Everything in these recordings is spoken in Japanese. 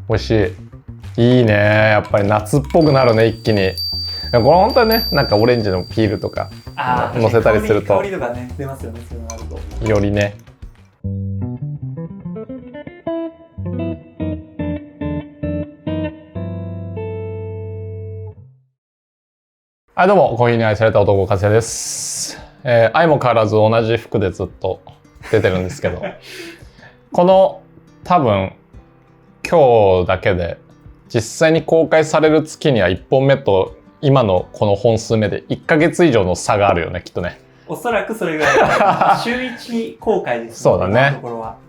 美味しい。いいね。やっぱり夏っぽくなるね、一気に。これ本当はね、なんかオレンジのピールとか乗せたりすると香りとかね出ますよね。そういうのあるとよりね。はい、どうも、コーヒーに愛された男、かつやです。相も変わらず同じ服でずっと出てるんですけど、この多分今日だけで実際に公開される月には1本目と今のこの本数目で1ヶ月以上の差があるよね、きっとね。おそらくそれぐらい週1公開です、ね、そうだね。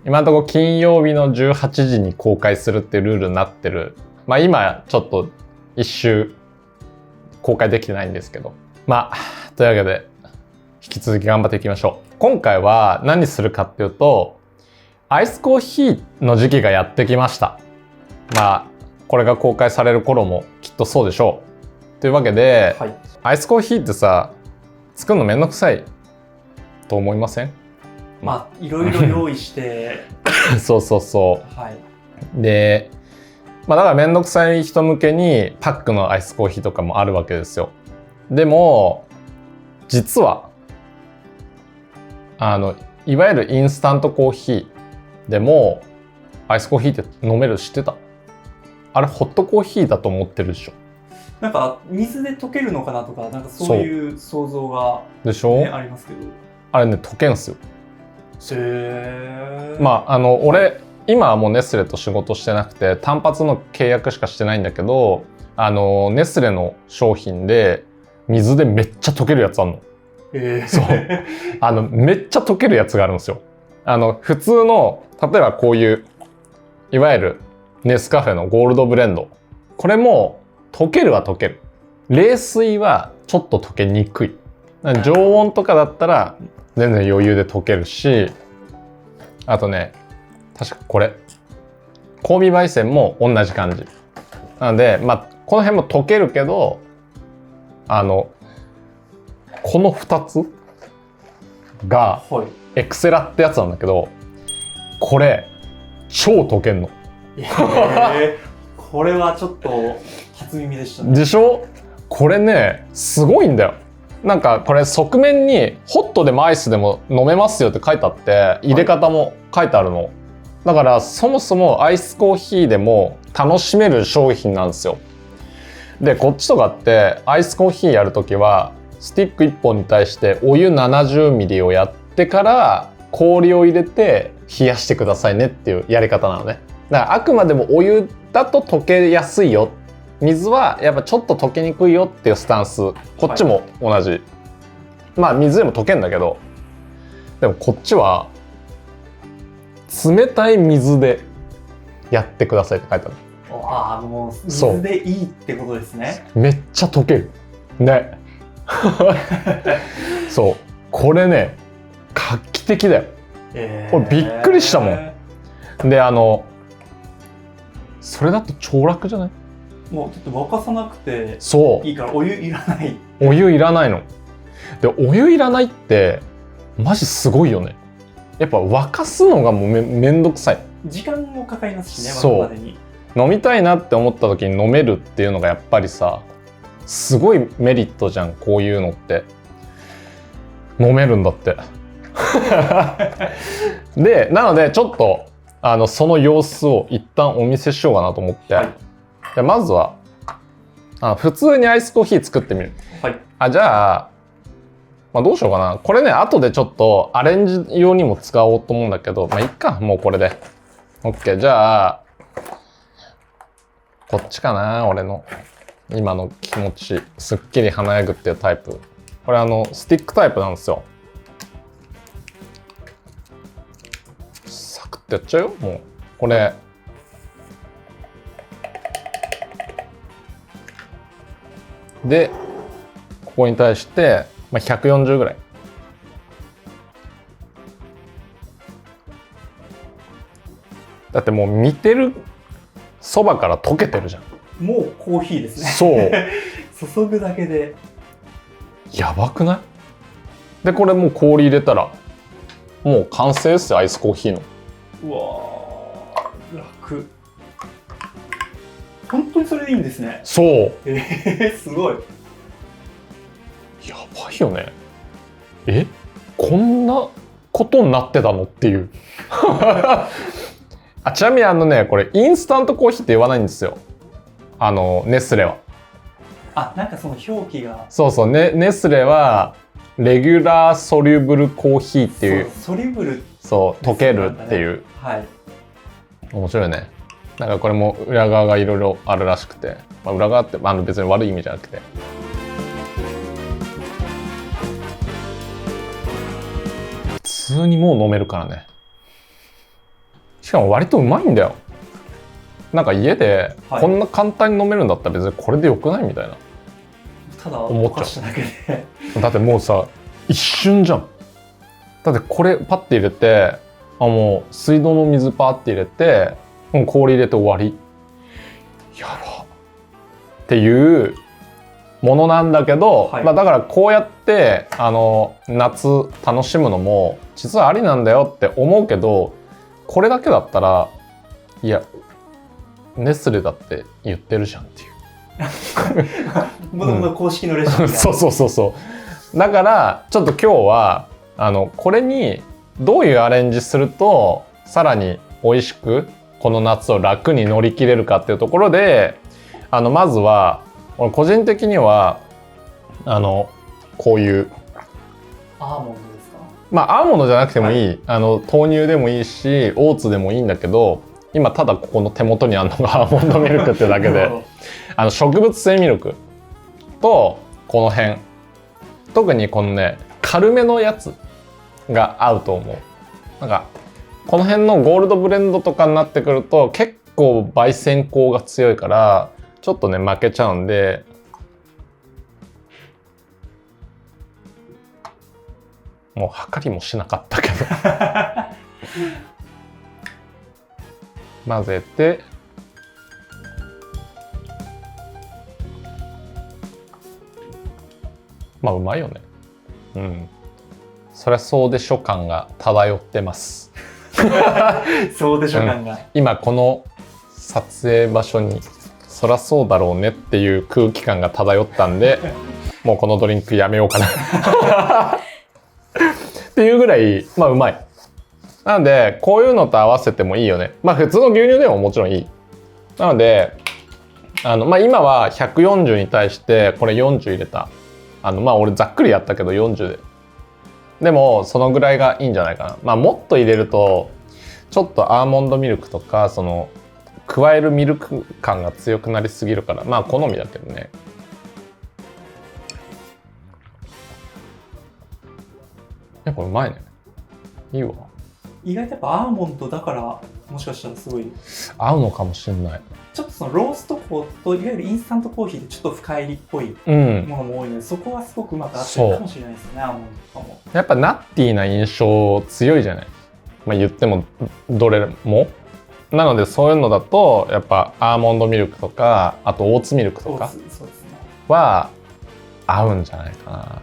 今のところ金曜日の18時に公開するっていうルールになってる。まあ今ちょっと一周公開できてないんですけど、まあというわけで引き続き頑張っていきましょう。今回は何するかっていうと、アイスコーヒーの時期がやってきました。まあこれが公開される頃もきっとそうでしょう。というわけで、はい、アイスコーヒーってさ、作るのめんどくさいと思いません？まあいろいろ用意してそうそうそう、はい、でまあだからめんどくさい人向けにパックのアイスコーヒーとかもあるわけですよ。でも実はいわゆるインスタントコーヒーでもアイスコーヒーって飲める知ってた？あれホットコーヒーだと思ってるでしょ。なんか水で溶けるのかなとか、なんかそういう想像が、でしょ、ありますけど、あれね溶けんすよ。へー。まあ俺今はもうネスレと仕事してなくて単発の契約しかしてないんだけど、ネスレの商品で水でめっちゃ溶けるやつあんの。そうめっちゃ溶けるやつがあるんですよ。普通の例えばこういういわゆるネスカフェのゴールドブレンド、これも溶けるは溶ける。冷水はちょっと溶けにくい。常温とかだったら全然余裕で溶けるし、あとね確かこれ交尾焙煎も同じ感じなので、まあこの辺も溶けるけど、この2つがエクセラってやつなんだけど、これ超溶けんの。これはちょっと初耳でしたね。でしょ？これねすごいんだよ。なんかこれ側面にホットでもアイスでも飲めますよって書いてあって、入れ方も書いてあるの。だからそもそもアイスコーヒーでも楽しめる商品なんですよ。でこっちとかってアイスコーヒーやるときはスティック1本に対してお湯70ミリをやってから氷を入れて冷やしてくださいねっていうやり方なのね。だからあくまでもお湯だと溶けやすいよ、水はやっぱちょっと溶けにくいよっていうスタンス。こっちも同じ、まあ水でも溶けんだけど、でもこっちは冷たい水でやってくださいって書いてある。ああ、もう水でいいってことですね。めっちゃ溶けるね。そうこれね画期的だよ。これびっくりしたもん。でそれだと超楽じゃない？もうちょっと沸かさなくていいからお湯いらない。お湯いらないの。でお湯いらないってマジすごいよね。やっぱ沸かすのがもうめんどくさい。時間もかかりますしね。そう、飲みたいなって思った時に飲めるっていうのがやっぱりさすごいメリットじゃん。こういうのって飲めるんだってでなのでちょっとその様子を一旦お見せしようかなと思って、でまずは普通にアイスコーヒー作ってみる。じゃあ、まあ、どうしようかな。これね後でちょっとアレンジ用にも使おうと思うんだけど、まあいっか、もうこれで OK。 じゃあこっちかな。俺の今の気持ちすっきり華やぐっていうタイプ。これスティックタイプなんですよ。サクッとやっちゃうよ。もうこれでここに対して、まあ、140ぐらい。だってもう見てるそばから溶けてるじゃん。もうコーヒーですね。そう注ぐだけでやばくない？でこれもう氷入れたらもう完成ですよ、アイスコーヒーの。うわー楽。本当にそれでいいんですね。そうすごい。やばいよね。こんなことになってたのっていうちなみにこれインスタントコーヒーって言わないんですよ、ネスレは。なんかその表記が。そうそう、ネスレはレギュラーソリュブルコーヒーっていう、ソリュブル、そう溶けるっていう、はい、面白いね。なんかこれも裏側がいろいろあるらしくて、裏側って別に悪い意味じゃなくて、普通にもう飲めるからね。しかも割とうまいんだよ。なんか家でこんな簡単に飲めるんだったら別にこれでよくないみたいな、ただ思っちゃうだけでだってもうさ一瞬じゃん。だってこれパッて入れてもう水道の水パーって入れてもう氷入れて終わりやろっていうものなんだけど、だからこうやって夏楽しむのも実はありなんだよって思うけど、これだけだったらいやネスレだって言ってるじゃんっていうもともと公式のレシピそうだからちょっと今日はこれにどういうアレンジするとさらに美味しくこの夏を楽に乗り切れるかっていうところでまずは俺個人的にはこういうアーモンドですか？アーモンドじゃなくてもいい、豆乳でもいいしオーツでもいいんだけど、今ただここの手元にあるのがアーモンドミルクってだけで植物性ミルクとこの辺、特にこのね軽めのやつが合うと思う。なんかこの辺のゴールドブレンドとかになってくると結構焙煎香が強いからちょっとね負けちゃうんで、もう測りもしなかったけど混ぜて、うまいよね。そりゃそうでしょ感が漂ってますそうでしょ感が、今この撮影場所にそりゃそうだろうねっていう空気感が漂ったんでもうこのドリンクやめようかなっていうぐらいうまい。なのでこういうのと合わせてもいいよね。普通の牛乳でももちろんいい。なので今は140に対してこれ40入れた。俺ざっくりやったけど40で。でもそのぐらいがいいんじゃないかな。もっと入れるとちょっとアーモンドミルクとか加えるミルク感が強くなりすぎるから好みだけどね。やっぱうまいね。いいわ。意外とやっぱアーモンドだからもしかしたらすごい合うのかもしれない。ちょっとそのロースト粉といわゆるインスタントコーヒーでちょっと深入りっぽいものも多いので、そこはすごくうまく合ってるかもしれないですね。アーモンドとかもやっぱナッティーな印象強いじゃない。言ってもどれもなので、そういうのだとやっぱアーモンドミルクとかあとオーツミルクとかは合うんじゃないか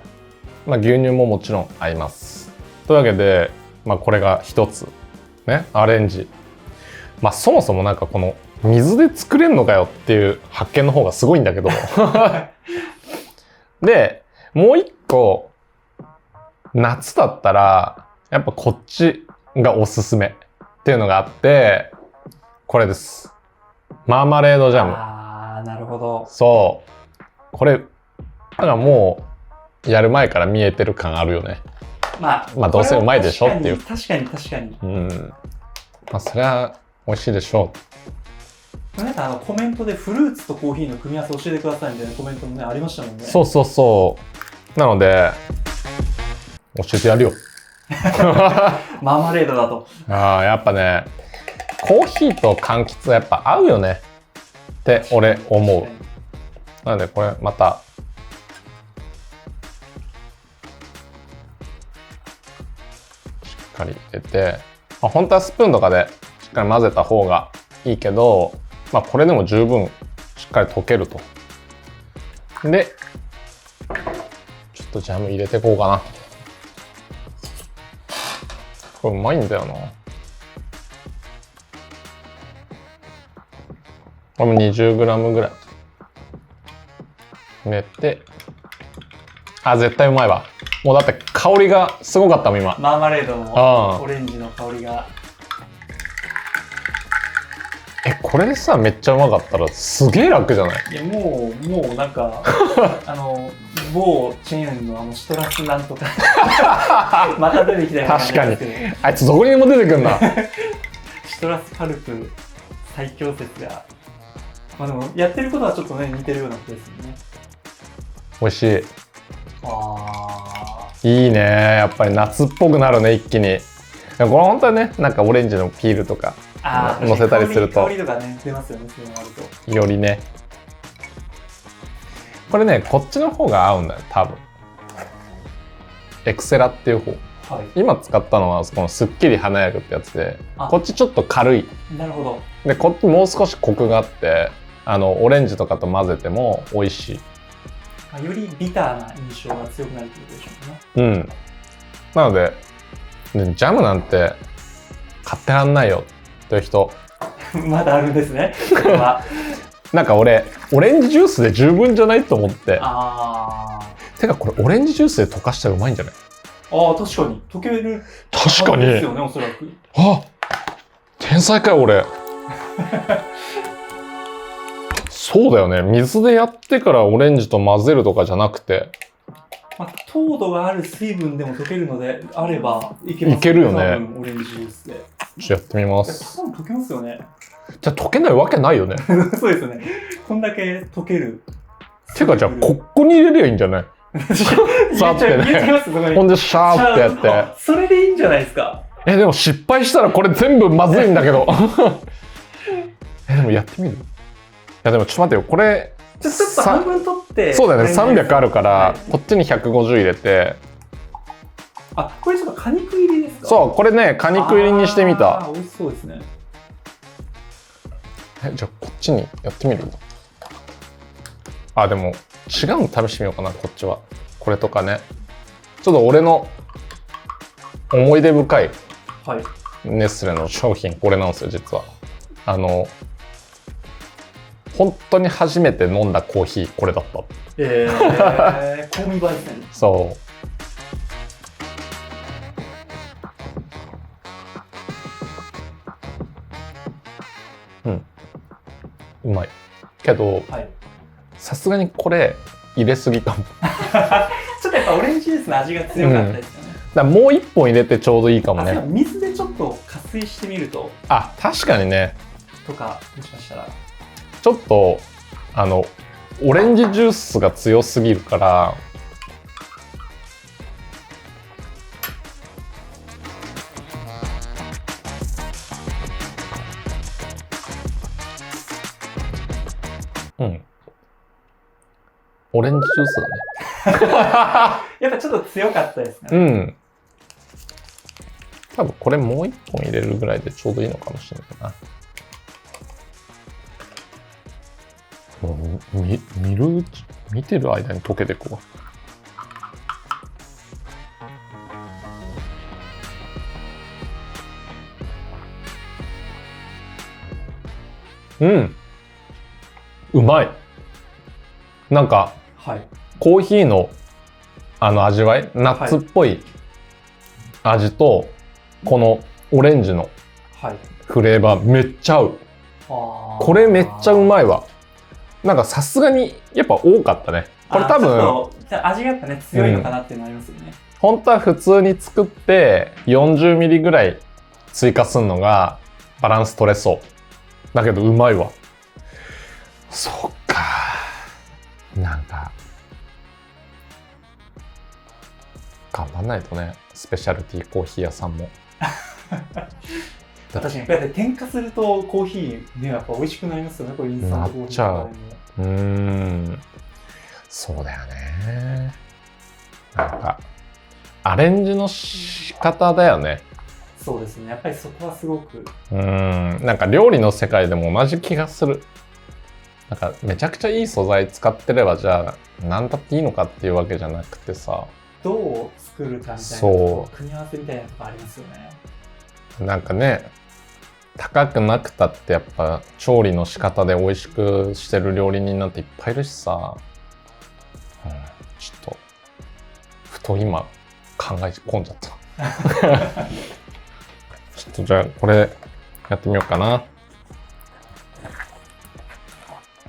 な。牛乳ももちろん合います。というわけで、これが一つねアレンジ。そもそもなんかこの水で作れんのかよっていう発見の方がすごいんだけどでもう一個夏だったらやっぱこっちがおすすめっていうのがあって、これです。マーマレードジャム。なるほど。そうこれだからもうやる前から見えてる感あるよね。どうせうまいでしょっていう。確かにそれは美味しいでしょう。なんかコメントでフルーツとコーヒーの組み合わせ教えてくださいみたいなコメントもねありましたもんね。そうなので教えてやるよマーマレードだと。やっぱねコーヒーと柑橘はやっぱ合うよねって俺思う。なのでこれまたしっかり入れて、本当はスプーンとかでしっかり混ぜた方がいいけど、これでも十分しっかり溶けると。でちょっとジャム入れていこうかな。これうまいんだよな。これも 20g ぐらい入れて、あ、絶対うまいわ。もうだって香りがすごかったもん今。マーマレードのオレンジの香りが。これでさめっちゃうまかったらすげえ楽じゃない？いやもうなんか某チェーンのシトラスなんとかまた出てきたような感じ確かにですけど、あいつどこにでも出てくんな。シトラスパルプ最強説が、まあでもやってることはちょっとね似てるようなことですよね。美味しい。あいいね、やっぱり夏っぽくなるね一気に。これ本当はね、なんかオレンジのピールとか乗せたりすると香りとかね出ますよね、そういうのあると。よりね。これね、こっちの方が合うんだよ多分。エクセラっていう方。はい、今使ったのはこのすっきり華やぐってやつで、こっちちょっと軽い。なるほど。でこっちもう少しコクがあって、オレンジとかと混ぜても美味しい。よりビターな印象が強くなるってことでしょうね。うん。なので、ジャムなんて買ってらんないよっていう人まだあるんですね。なんか俺オレンジジュースで十分じゃないと思って。てかこれオレンジジュースで溶かしたらうまいんじゃない？確かに溶ける。確かにですよね、おそらく。天才かよ俺。そうだよね、水でやってからオレンジと混ぜるとかじゃなくて、糖度がある水分でも溶けるのであればいけますね。いけるよね。オレンジジュースで。ちょっとやってみます。多分溶けますよね。じゃあ溶けないわけないよね。そうですよね。こんだけ溶ける。てかじゃあコップに入れりゃいいんじゃない？さってね。ほんでシャーってやって。それでいいんじゃないですか。でも失敗したらこれ全部まずいんだけど。でもやってみる？いやでもちょっと待ってよ、これちょっと半分取って。そうだよね、300あるから、はい、こっちに150入れて。これちょっと果肉入りですか？そう、これね果肉入りにしてみた。美味しそうですね。じゃあこっちにやってみる？でも違うの試してみようかな。こっちはこれとかね、ちょっと俺の思い出深いネスレの商品これなんですよ実は。本当に初めて飲んだコーヒーこれだった。香味焙煎。そう。うまいけど、さすがにこれ入れすぎかも。ちょっとやっぱオレンジジュースの味が強かったですよね。だからもう1本入れてちょうどいいかもね。水でちょっと加水してみると。確かにね。とかもしかしたら。ちょっとオレンジジュースが強すぎるから。オレンジジュースだね。やっぱちょっと強かったですね。多分これもう1本入れるぐらいでちょうどいいのかもしれないな。見てる間に溶けてこう。うまい。なんか、コーヒーの味わい、ナッツっぽい味と、このオレンジのフレーバーめっちゃ合う。これめっちゃうまいわ。なんかさすがにやっぱ多かったね。これ多分味がやっぱね強いのかなっていうのありますよね。本当は普通に作って40ミリぐらい追加するのがバランス取れそう。だけどうまいわ。そっか。なんか頑張んないとね、スペシャルティーコーヒー屋さんも。確かにこうやって添加するとコーヒーねやっぱ美味しくなりますよね。これインスタントコーヒーとかでも。そうだよね。なんかアレンジの仕方だよね。そうですね。やっぱりそこはすごく。なんか料理の世界でも同じ気がする。なんかめちゃくちゃいい素材使ってればじゃあ何だっていいのかっていうわけじゃなくてさ。どう作るかみたいな組み合わせみたいなとかありますよね。なんかね、高くなくたってやっぱ調理の仕方で美味しくしてる料理人なんていっぱいいるしさ、ちょっとふと今考え込んじゃったちょっとじゃあこれやってみようかな。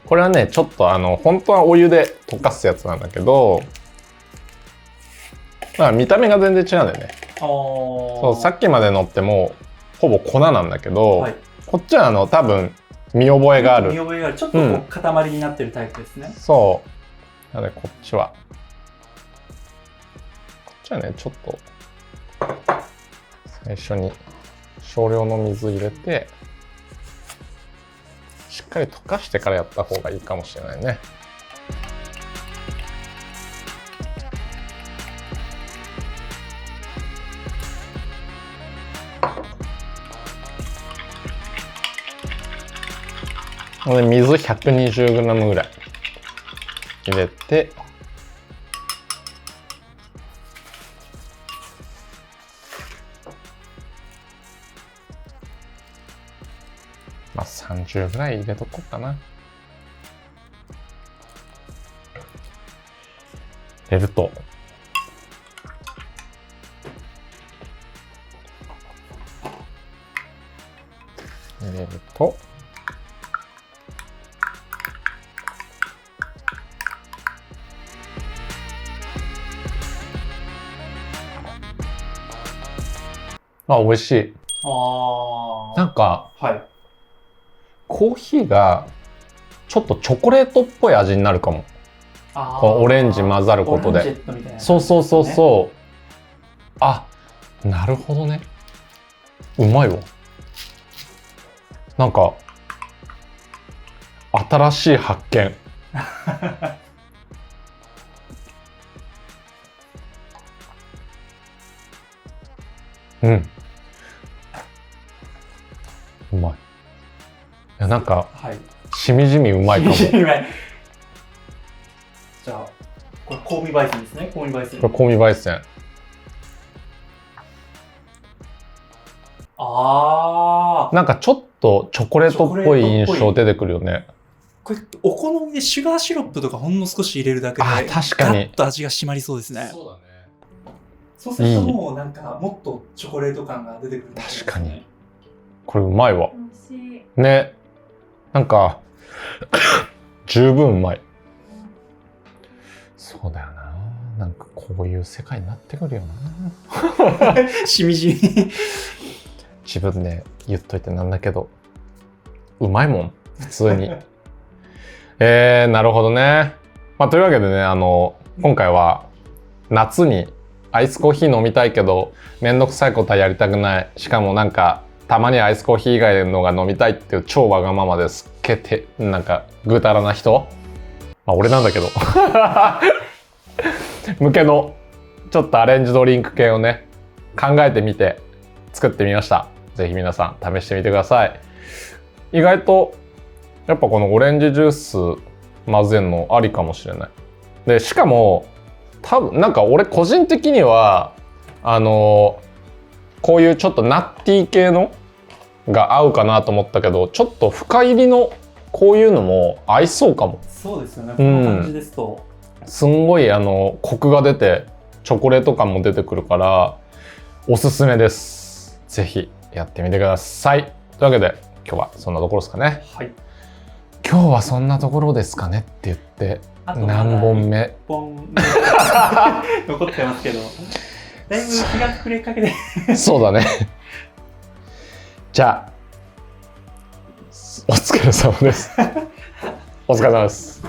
これはねちょっと本当はお湯で溶かすやつなんだけど、まあ見た目が全然違うんだよね。そうさっきまでのってもうほぼ粉なんだけど、はい、こっちは多分見覚えがある。見覚えがある。ちょっとこう塊になってるタイプですね。そう。なのでこっちはねちょっと最初に少量の水入れてしっかり溶かしてからやった方がいいかもしれないね。これ水 120g ぐらい入れて、まあ30ぐらい入れとこうかな。入れるとあ、美味しい。なんか、はい、コーヒーがちょっとチョコレートっぽい味になるかも。このオレンジ混ざることで。ね、そうそうそうそう。あ、なるほどね。うまいわ。なんか新しい発見。うん。うまい。いやなんか、はい、しみじみうまいかも。じゃあこれ香味焙煎ですね。香味焙煎。これ香味焙煎。なんかちょっとチョコレートっぽい印象出てくるよね。これお好みでシュガーシロップとかほんの少し入れるだけで確かにガッと味が締まりそうですね。そうだね。そうするともうなんかもっとチョコレート感が出てくる、ね。確かに。これうまいわ。ね。なんか十分うまい。そうだよな。なんかこういう世界になってくるよな。しみじみ。自分で言っといてなんだけど、うまいもん普通に。なるほどね。まあというわけでね、今回は夏にアイスコーヒー飲みたいけどめんどくさいことはやりたくない。しかもなんかたまにアイスコーヒー以外のが飲みたいっていう超わがままですけてなんかぐうたらな人。まあ俺なんだけど。向けのちょっとアレンジドリンク系をね考えてみて作ってみました。ぜひ皆さん試してみてください。意外とやっぱこのオレンジジュース混ぜるのありかもしれない。でしかも多分なんか俺個人的にはこういうちょっとナッティー系のが合うかなと思ったけど、ちょっと深入りのこういうのも合いそうかも。そうですよね。この感じですと、すんごいコクが出てチョコレート感も出てくるからおすすめです。ぜひやってみてください。というわけで今日はそんなところですかね。はい。今日はそんなところですかねって言って何本目？1本残ってますけど、だいぶ日が暮れかけて。そうだね。じゃあお疲れ様です。お疲れ様です。